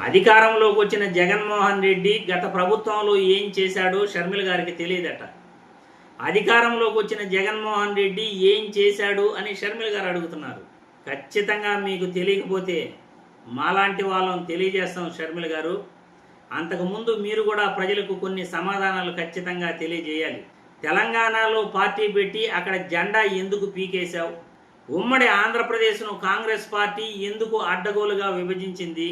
అధికారంలోకి వచ్చిన జగన్మోహన్ రెడ్డి గత ప్రభుత్వంలో ఏం చేశాడో షర్మిల గారికి తెలియదట. అధికారంలోకి వచ్చిన జగన్మోహన్ రెడ్డి ఏం చేశాడు అని షర్మిల గారు అడుగుతున్నారు. ఖచ్చితంగా మీకు తెలియకపోతే మాలాంటి వాళ్ళం తెలియజేస్తాం షర్మిల గారు. అంతకుముందు మీరు కూడా ప్రజలకు కొన్ని సమాధానాలు ఖచ్చితంగా తెలియజేయాలి. తెలంగాణలో పార్టీ పెట్టి అక్కడ జెండా ఎందుకు పీకేశావు? ఉమ్మడి ఆంధ్రప్రదేశ్ను కాంగ్రెస్ పార్టీ ఎందుకు అడ్డగోలుగా విభజించింది?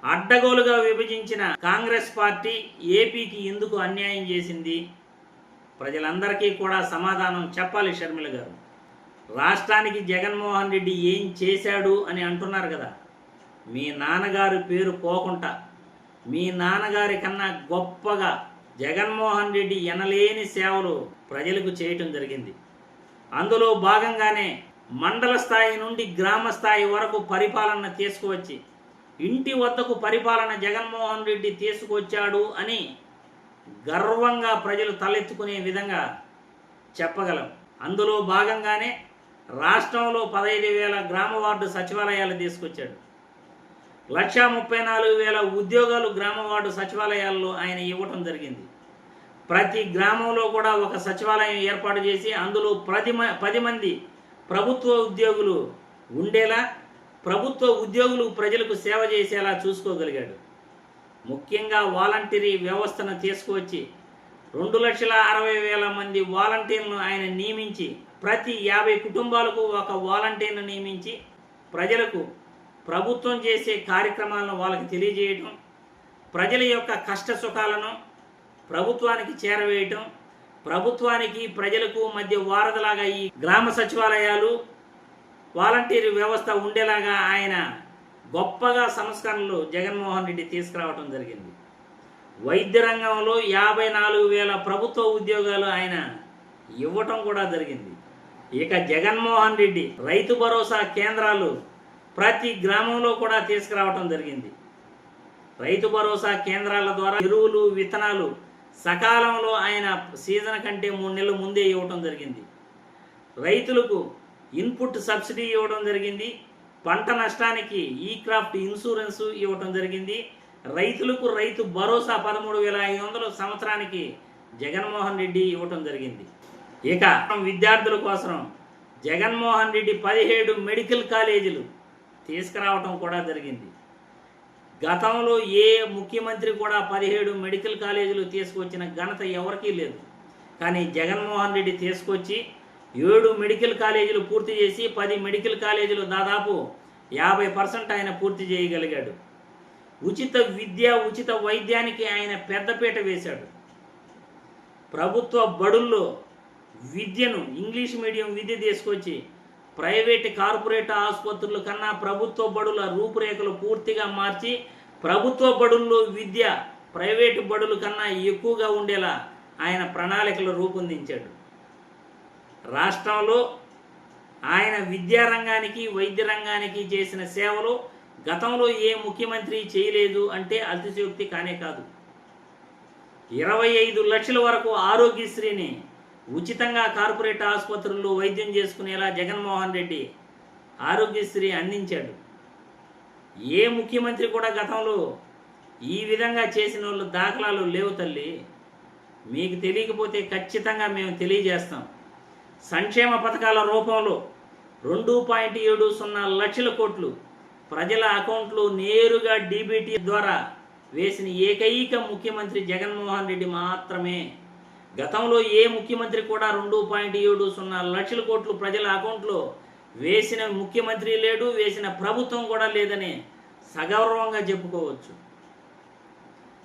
అడ్డగోలుగా విభజించిన కాంగ్రెస్ పార్టీ ఏపీకి ఎందుకు అన్యాయం చేసింది? ప్రజలందరికీ కూడా సమాధానం చెప్పాలి షర్మిల గారు. రాష్ట్రానికి జగన్మోహన్ రెడ్డి ఏం చేశాడు అని అంటున్నారు కదా. మీ నాన్నగారి పేరు పోకుండా మీ నాన్నగారి కన్నా గొప్పగా జగన్మోహన్ రెడ్డి ఎనలేని సేవలు ప్రజలకు చేయటం జరిగింది. అందులో భాగంగానే మండల స్థాయి నుండి గ్రామ స్థాయి వరకు పరిపాలన తీసుకువచ్చి ఇంటి వద్దకు పరిపాలన జగన్మోహన్ రెడ్డి తీసుకొచ్చాడు అని గర్వంగా ప్రజలు తలెత్తుకునే విధంగా చెప్పగలం. అందులో భాగంగానే రాష్ట్రంలో 15,000 గ్రామ వార్డు సచివాలయాలు తీసుకొచ్చాడు. 1,34,000 ఉద్యోగాలు గ్రామ వార్డు సచివాలయాల్లో ఆయన ఇవ్వటం జరిగింది. ప్రతి గ్రామంలో కూడా ఒక సచివాలయం ఏర్పాటు చేసి అందులో 10 మంది ప్రభుత్వ ఉద్యోగులు ఉండేలా, ప్రభుత్వ ఉద్యోగులు ప్రజలకు సేవ చేసేలా చూసుకోగలిగాడు. ముఖ్యంగా వాలంటీరీ వ్యవస్థను తీసుకువచ్చి 2,60,000 మంది వాలంటీర్లను ఆయన నియమించి ప్రతి 50 కుటుంబాలకు ఒక వాలంటీర్ను నియమించి ప్రజలకు ప్రభుత్వం చేసే కార్యక్రమాలను వాళ్ళకి తెలియజేయటం, ప్రజల యొక్క కష్ట సుఖాలను ప్రభుత్వానికి చేరవేయటం, ప్రభుత్వానికి ప్రజలకు మధ్య వారధలాగా ఈ గ్రామ సచివాలయాలు వాలంటీర్ వ్యవస్థ ఉండేలాగా ఆయన గొప్పగా సంస్కరణలు జగన్మోహన్ రెడ్డి తీసుకురావటం జరిగింది. వైద్య రంగంలో 54,000 ప్రభుత్వ ఉద్యోగాలు ఆయన ఇవ్వటం కూడా జరిగింది. ఇక జగన్మోహన్ రెడ్డి రైతు భరోసా కేంద్రాలు ప్రతి గ్రామంలో కూడా తీసుకురావటం జరిగింది. రైతు భరోసా కేంద్రాల ద్వారా ఎరువులు, విత్తనాలు సకాలంలో ఆయన సీజన్ కంటే 3 నెలల ముందే ఇవ్వటం జరిగింది. రైతులకు ఇన్పుట్ సబ్సిడీ ఇవ్వడం జరిగింది. పంట నష్టానికి ఈ క్రాఫ్ట్ ఇన్సూరెన్స్ ఇవ్వటం జరిగింది. రైతులకు రైతు భరోసా 13,500 సంవత్సరానికి జగన్మోహన్ రెడ్డి ఇవ్వటం జరిగింది. ఇక విద్యార్థుల కోసం జగన్మోహన్ రెడ్డి 17 మెడికల్ కాలేజీలు తీసుకురావటం కూడా జరిగింది. గతంలో ఏ ముఖ్యమంత్రి కూడా 17 మెడికల్ కాలేజీలు తీసుకొచ్చిన ఘనత ఎవరికీ లేదు. కానీ జగన్మోహన్ రెడ్డి తీసుకొచ్చి 7 మెడికల్ కాలేజీలు పూర్తి చేసి 10 మెడికల్ కాలేజీలు దాదాపు 50% ఆయన పూర్తి చేయగలిగాడు. ఉచిత విద్య, ఉచిత వైద్యానికి ఆయన పెద్దపీట వేశాడు. ప్రభుత్వ బడుల్లో విద్యను, ఇంగ్లీష్ మీడియం విద్య తీసుకొచ్చి ప్రైవేట్ కార్పొరేట్ ఆసుపత్రుల కన్నా ప్రభుత్వ బడుల రూపురేఖలు పూర్తిగా మార్చి ప్రభుత్వ బడుల్లో విద్య ప్రైవేటు బడుల కన్నా ఎక్కువగా ఉండేలా ఆయన ప్రణాళికలు రూపొందించాడు. రాష్ట్రంలో ఆయన విద్యారంగానికి, వైద్య రంగానికి చేసిన సేవలు గతంలో ఏ ముఖ్యమంత్రి చేయలేదు అంటే అతిశయోక్తి కానే కాదు. 25 లక్షల వరకు ఆరోగ్యశ్రీని ఉచితంగా కార్పొరేట్ ఆసుపత్రుల్లో వైద్యం చేసుకునేలా జగన్మోహన్ రెడ్డి ఆరోగ్యశ్రీ అందించాడు. ఏ ముఖ్యమంత్రి కూడా గతంలో ఈ విధంగా చేసిన వాళ్ళు దాఖలాలు లేవు తల్లి. మీకు తెలియకపోతే ఖచ్చితంగా మేము తెలియజేస్తాం. సంక్షేమ పథకాల రూపంలో 2.70 లక్షల కోట్లు ప్రజల అకౌంట్లో నేరుగా డీబీటీ ద్వారా వేసిన ఏకైక ముఖ్యమంత్రి జగన్మోహన్ రెడ్డి మాత్రమే. గతంలో ఏ ముఖ్యమంత్రి కూడా 2.70 లక్షల కోట్లు ప్రజల అకౌంట్లో వేసిన ముఖ్యమంత్రి లేడు, వేసిన ప్రభుత్వం కూడా లేదని సగౌరవంగా చెప్పుకోవచ్చు.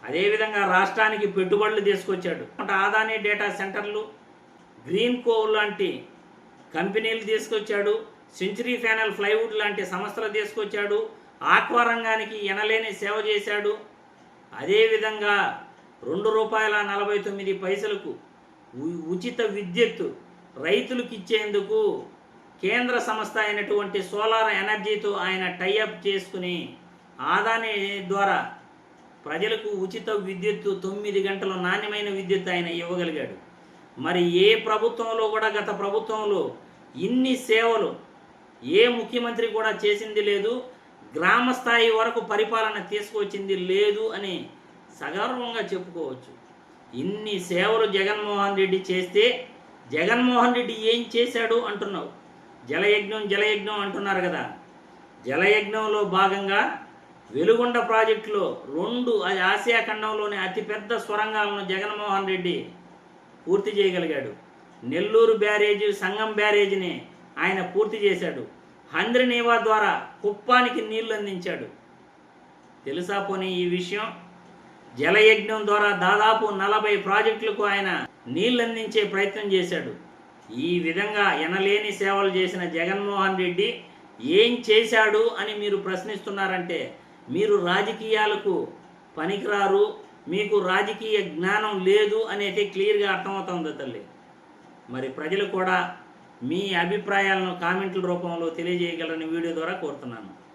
అదేవిధంగా రాష్ట్రానికి పెట్టుబడులు తీసుకొచ్చాడు. ఆదాని డేటా సెంటర్లు, గ్రీన్ కో లాంటి కంపెనీలు తీసుకొచ్చాడు. సెంచరీ ప్యానెల్ ప్లైవుడ్ లాంటి సంస్థలు తీసుకొచ్చాడు. ఆక్వా రంగానికి ఎనలేని సేవ చేశాడు. అదేవిధంగా ₹2.49 ఉచిత విద్యుత్ రైతులకు ఇచ్చేందుకు కేంద్ర సంస్థ అయినటువంటి సోలార్ ఎనర్జీతో ఆయన టైఅప్ చేసుకుని ఆదాని ద్వారా ప్రజలకు ఉచిత విద్యుత్తు 9 గంటలు నాణ్యమైన విద్యుత్ ఆయన ఇవ్వగలిగాడు. మరి ఏ ప్రభుత్వంలో కూడా, గత ప్రభుత్వంలో ఇన్ని సేవలు ఏ ముఖ్యమంత్రి కూడా చేసింది లేదు. గ్రామ స్థాయి వరకు పరిపాలన తీసుకొచ్చింది లేదు అని సగర్వంగా చెప్పుకోవచ్చు. ఇన్ని సేవలు జగన్మోహన్ రెడ్డి చేస్తే జగన్మోహన్ రెడ్డి ఏం చేశాడు అంటున్నావు. జలయజ్ఞం అంటున్నారు కదా. జలయజ్ఞంలో భాగంగా వెలుగొండ ప్రాజెక్టులో 2 ఆసియా ఖండంలోని అతిపెద్ద సొరంగాలను జగన్మోహన్ రెడ్డి పూర్తి చేయగలిగాడు. నెల్లూరు బ్యారేజీ, సంగం బ్యారేజీని ఆయన పూర్తి చేశాడు. హంద్రినీవా ద్వారా కుప్పానికి నీళ్లు అందించాడు. తెలుసా పోనీ ఈ విషయం? జలయజ్ఞం ద్వారా దాదాపు 40 ప్రాజెక్టులకు ఆయన నీళ్లు అందించే ప్రయత్నం చేశాడు. ఈ విధంగా ఎనలేని సేవలు చేసిన జగన్మోహన్ రెడ్డి ఏం చేశాడు అని మీరు ప్రశ్నిస్తున్నారంటే మీరు రాజకీయాలకు పనికిరారు, మీకు రాజకీయ జ్ఞానం లేదు అనేది క్లియర్గా అర్థమవుతుంది తల్లి. మరి ప్రజలు కూడా మీ అభిప్రాయాలను కామెంట్ల రూపంలో తెలియజేయగలరని వీడియో ద్వారా కోరుతున్నాను.